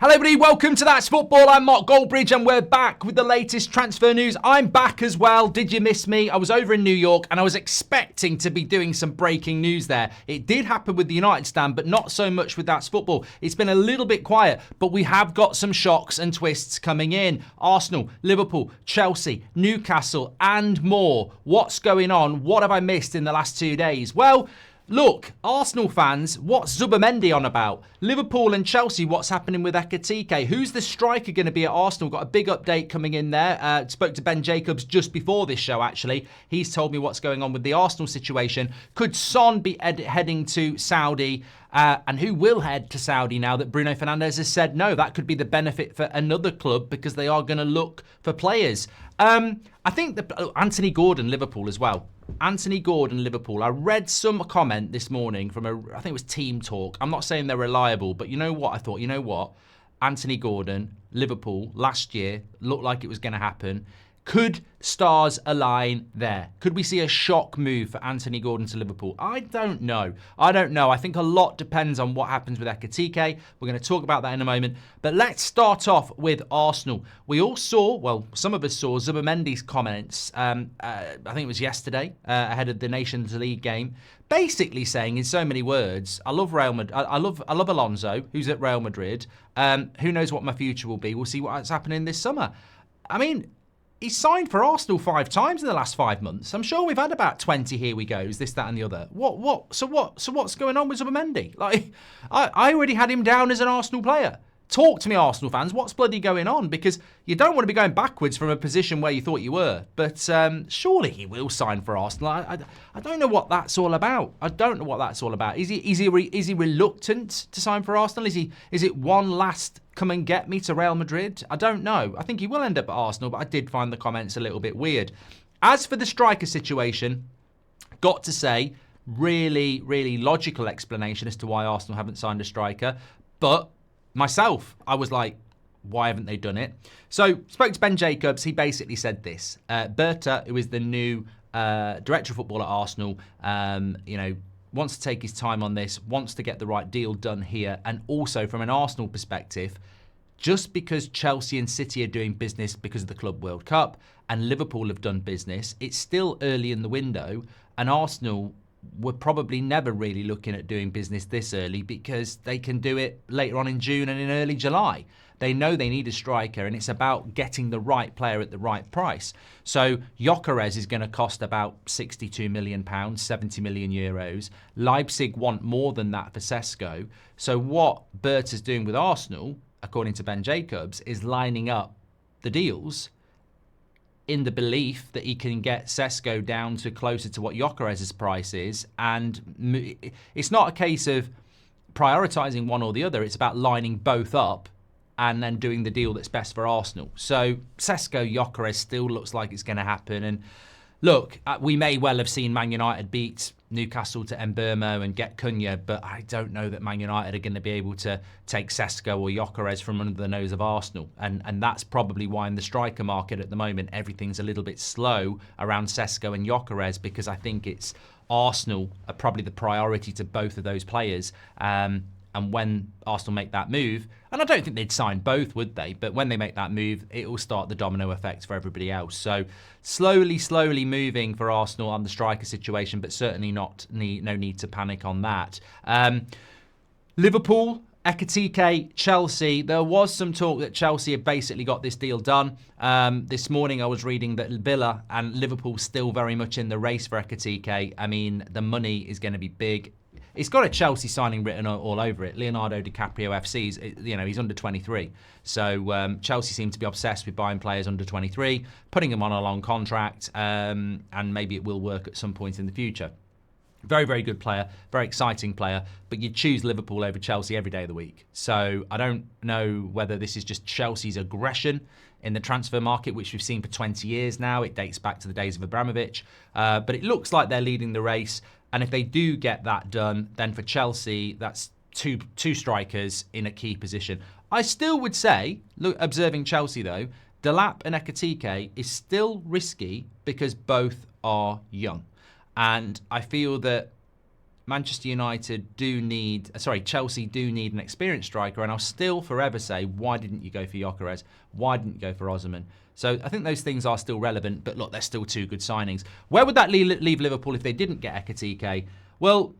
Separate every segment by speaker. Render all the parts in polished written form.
Speaker 1: Hello everybody, welcome to That's Football. I'm Mark Goldbridge and we're back with the latest transfer news. I'm back as well. Did you miss me? I was over in New York and I was expecting to be doing some breaking news there. It did happen with the United stand, but not so much with That's Football. It's been a little bit quiet, but we have got some shocks and twists coming in. Arsenal, Liverpool, Chelsea, Newcastle and more. What's going on? What have I missed in the last 2 days? Well, look, Arsenal fans, what's Zubimendi on about? Liverpool and Chelsea, what's happening with Ekitike? Who's the striker going to be at Arsenal? Got a big update coming in there. Spoke to Ben Jacobs just before this show, actually. He's told me what's going on with the Arsenal situation. Could Son be heading to Saudi? And who will head to Saudi now that Bruno Fernandes has said no? That could be the benefit for another club because they are going to look for players. I think Antony Gordon, Liverpool as well. Antony Gordon, Liverpool. I read some comment this morning from I think it was Team Talk. I'm not saying they're reliable, but you know what? I thought, you know what? Antony Gordon, Liverpool, last year, looked like it was going to happen. Could stars align there? Could we see a shock move for Antony Gordon to Liverpool? I don't know. I think a lot depends on what happens with Ekitike. We're going to talk about that in a moment. But let's start off with Arsenal. We all saw, well, some of us saw Zubimendi's comments, I think it was yesterday, ahead of the Nations League game, basically saying in so many words, I love Real Madrid, I love Alonso, who's at Real Madrid. Who knows what my future will be? We'll see what's happening this summer. I mean, he's signed for Arsenal 5 times in the last 5 months. I'm sure we've had about 20 here we goes, this, that and the other. So what's going on with Zubimendi? Like, I already had him down as an Arsenal player. Talk to me, Arsenal fans. What's bloody going on? Because you don't want to be going backwards from a position where you thought you were. But surely he will sign for Arsenal. I don't know what that's all about. Is he reluctant to sign for Arsenal? Is it one last come and get me to Real Madrid? I don't know. I think he will end up at Arsenal, but I did find the comments a little bit weird. As for the striker situation, got to say, really, really logical explanation as to why Arsenal haven't signed a striker. But myself, I was like, why haven't they done it? So, spoke to Ben Jacobs. He basically said this. Berta, who is the new director of football at Arsenal, wants to take his time on this, wants to get the right deal done here. And also, from an Arsenal perspective, just because Chelsea and City are doing business because of the Club World Cup and Liverpool have done business, it's still early in the window, and Arsenal we're probably never really looking at doing business this early because they can do it later on in June and in early July. They know they need a striker and it's about getting the right player at the right price. So Gyokeres is going to cost about £62 million, 70 million euros. Leipzig want more than that for Sesko. So what Bert is doing with Arsenal, according to Ben Jacobs, is lining up the deals in the belief that he can get Sesko down to closer to what Gyokeres' price is. And it's not a case of prioritising one or the other. It's about lining both up and then doing the deal that's best for Arsenal. So Sesko, Gyokeres still looks like it's going to happen. And look, we may well have seen Man United beat Newcastle to Mbeumo and get Cunha, but I don't know that Man United are going to be able to take Sesko or Gyokeres from under the nose of Arsenal. And that's probably why in the striker market at the moment, everything's a little bit slow around Sesko and Gyokeres, because I think it's Arsenal are probably the priority to both of those players. And when Arsenal make that move, and I don't think they'd sign both, would they? But when they make that move, it will start the domino effect for everybody else. So slowly moving for Arsenal on the striker situation, but certainly no need to panic on that. Liverpool, Ekitike, Chelsea. There was some talk that Chelsea have basically got this deal done. This morning I was reading that Villa and Liverpool still very much in the race for Ekitike. I mean, the money is going to be big. It's got a Chelsea signing written all over it. Leonardo DiCaprio FC's, he's under 23. So Chelsea seem to be obsessed with buying players under 23, putting them on a long contract, and maybe it will work at some point in the future. Very, very good player, very exciting player, but you'd choose Liverpool over Chelsea every day of the week. So I don't know whether this is just Chelsea's aggression in the transfer market, which we've seen for 20 years now. It dates back to the days of Abramovich. But it looks like they're leading the race. And if they do get that done, then for Chelsea, that's two strikers in a key position. I still would say, look, observing Chelsea though, Delap and Ekitike is still risky because both are young. And I feel that Chelsea do need an experienced striker, and I'll still forever say, why didn't you go for Gyokeres? Why didn't you go for Osimhen? So I think those things are still relevant, but look, they're still two good signings. Where would that leave Liverpool if they didn't get Ekitike? Well,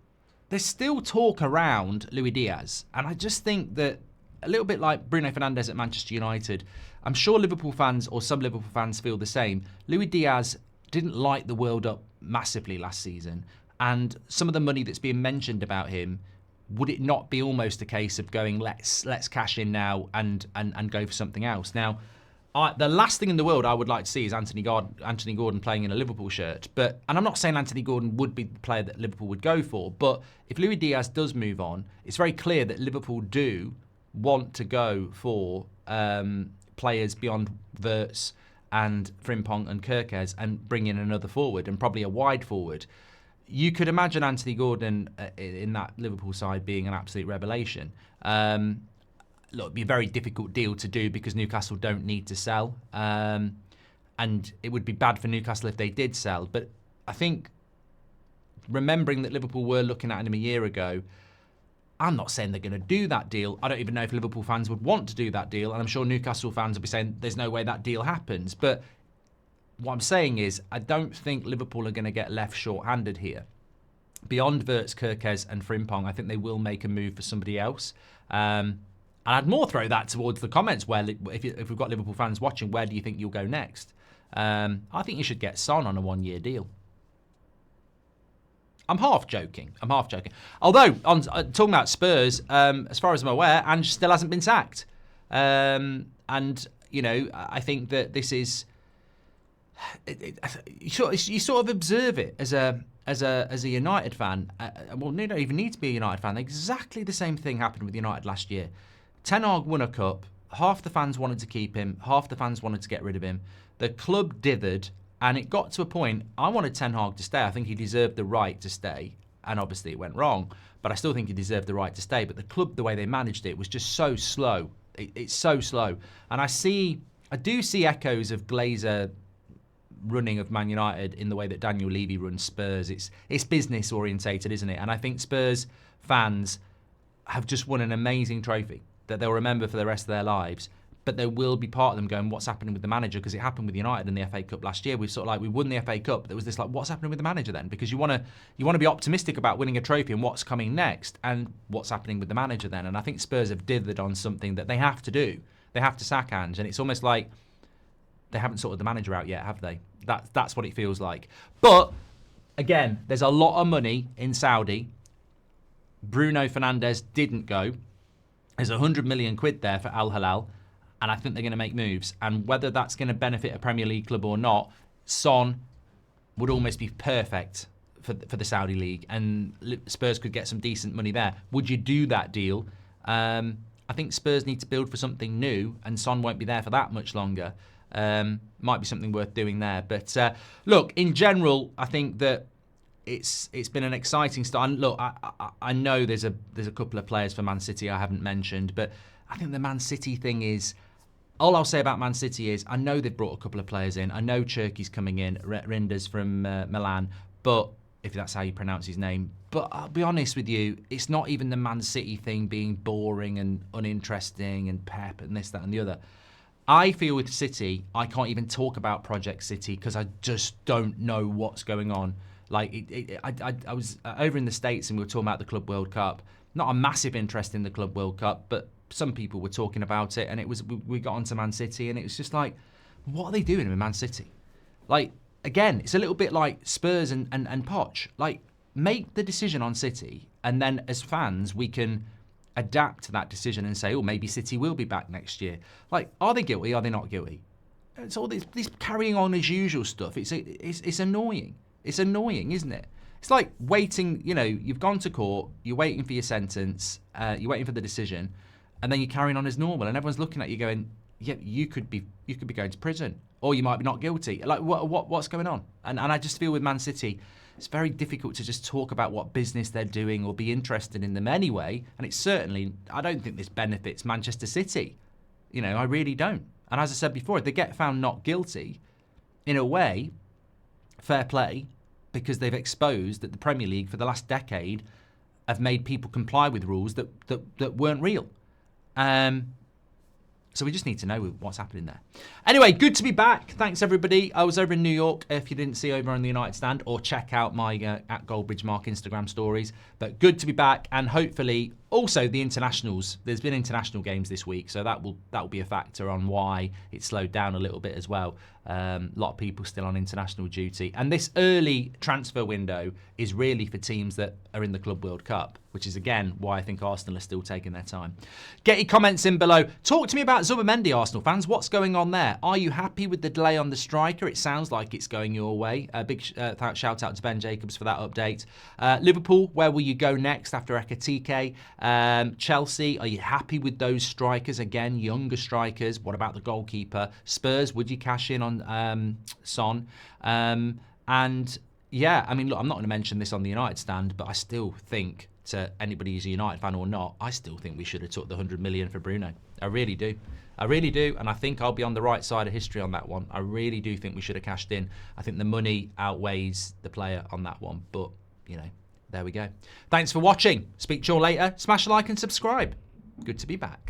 Speaker 1: there's still talk around Luis Diaz, and I just think that a little bit like Bruno Fernandes at Manchester United, I'm sure Liverpool fans, or some Liverpool fans, feel the same. Luis Diaz didn't light the world up massively last season, and some of the money that's being mentioned about him, would it not be almost a case of going, let's cash in now and go for something else? Now, the last thing in the world I would like to see is Antony Gordon playing in a Liverpool shirt. And I'm not saying Antony Gordon would be the player that Liverpool would go for, but if Luis Diaz does move on, it's very clear that Liverpool do want to go for players beyond Wirtz and Frimpong and Gyokeres and bring in another forward and probably a wide forward. You could imagine Antony Gordon in that Liverpool side being an absolute revelation. Look, it'd be a very difficult deal to do because Newcastle don't need to sell. And it would be bad for Newcastle if they did sell. But I think remembering that Liverpool were looking at him a year ago, I'm not saying they're going to do that deal. I don't even know if Liverpool fans would want to do that deal. And I'm sure Newcastle fans will be saying there's no way that deal happens. But what I'm saying is I don't think Liverpool are going to get left short-handed here. Beyond Wirtz, Gyokeres and Frimpong, I think they will make a move for somebody else. And I'd more throw that towards the comments where if we've got Liverpool fans watching, where do you think you'll go next? I think you should get Son on a one-year deal. I'm half joking. Although, talking about Spurs, as far as I'm aware, Ange still hasn't been sacked. And, you know, I think that this is... you sort of observe it as a United fan. Well, you don't even need to be a United fan. Exactly the same thing happened with United last year. Ten Hag won a cup. Half the fans wanted to keep him. Half the fans wanted to get rid of him. The club dithered. And it got to a point, I wanted Ten Hag to stay. I think he deserved the right to stay. And obviously it went wrong. But I still think he deserved the right to stay. But the club, the way they managed it, was just so slow. It's so slow. And I do see echoes of Glazer running of Man United in the way that Daniel Levy runs Spurs. It's business orientated, isn't it? And I think Spurs fans have just won an amazing trophy that they'll remember for the rest of their lives. But there will be part of them going, what's happening with the manager? Because it happened with United in the FA Cup last year. We won the FA Cup. There was this what's happening with the manager then? Because you want to be optimistic about winning a trophy and what's coming next, and what's happening with the manager then. And I think Spurs have dithered on something that they have to do. They have to sack Ange, and it's almost like they haven't sorted the manager out yet, have they? That's what it feels like. But again, there's a lot of money in Saudi. Bruno Fernandes didn't go. There's 100 million quid there for Al Hilal. And I think they're going to make moves. And whether that's going to benefit a Premier League club or not, Son would almost be perfect for the Saudi League. And Spurs could get some decent money there. Would you do that deal? I think Spurs need to build for something new. And Son won't be there for that much longer. Might be something worth doing there. But look, in general, I think that it's been an exciting start. And look, I know there's a couple of players for Man City I haven't mentioned. But I think the Man City thing is... All I'll say about Man City is I know they've brought a couple of players in. I know Cherki's coming in, Reinders from Milan, but if that's how you pronounce his name. But I'll be honest with you, it's not even the Man City thing being boring and uninteresting and Pep and this, that and the other. I feel with City, I can't even talk about Project City because I just don't know what's going on. Like, I was over in the States and we were talking about the Club World Cup. Not a massive interest in the Club World Cup, but some people were talking about it, and we got onto Man City, and it was just like, what are they doing with Man City? Like, again, it's a little bit like Spurs and Poch. Like, make the decision on City, and then as fans, we can adapt to that decision and say, oh, maybe City will be back next year. Like, are they guilty? Are they not guilty? It's all this carrying on as usual stuff. It's annoying. It's annoying, isn't it? It's like waiting, you know, you've gone to court, you're waiting for your sentence, you're waiting for the decision, and then you're carrying on as normal, and everyone's looking at you going, yeah, you could be going to prison, or you might be not guilty. Like, what's going on? And I just feel with Man City, it's very difficult to just talk about what business they're doing or be interested in them anyway. And it's certainly, I don't think this benefits Manchester City. You know, I really don't. And as I said before, if they get found not guilty, in a way, fair play. because they've exposed that the Premier League for the last decade have made people comply with rules that weren't real. So we just need to know what's happening there. Anyway, good to be back. Thanks, everybody. I was over in New York, if you didn't see over on the United Stand, or check out my at Goldbridge Mark Instagram stories. But good to be back, and hopefully also the internationals. There's been international games this week, so that will be a factor on why it slowed down a little bit as well. A lot of people still on international duty. And this early transfer window is really for teams that are in the Club World Cup, which is, again, why I think Arsenal are still taking their time. Get your comments in below. Talk to me about Zubimendi, Arsenal fans. What's going on there? Are you happy with the delay on the striker? It sounds like it's going your way. A big shout out to Ben Jacobs for that update. Liverpool, where will you go next after Ekitike? Chelsea, are you happy with those strikers? Again, younger strikers. What about the goalkeeper? Spurs, would you cash in on Son? And yeah, I mean, look, I'm not going to mention this on the United Stand, but I still think, to anybody who's a United fan or not, I still think we should have took the 100 million for Bruno. I really do. I really do, and I think I'll be on the right side of history on that one. I really do think we should have cashed in. I think the money outweighs the player on that one, but, you know, there we go. Thanks for watching. Speak to you all later. Smash a like and subscribe. Good to be back.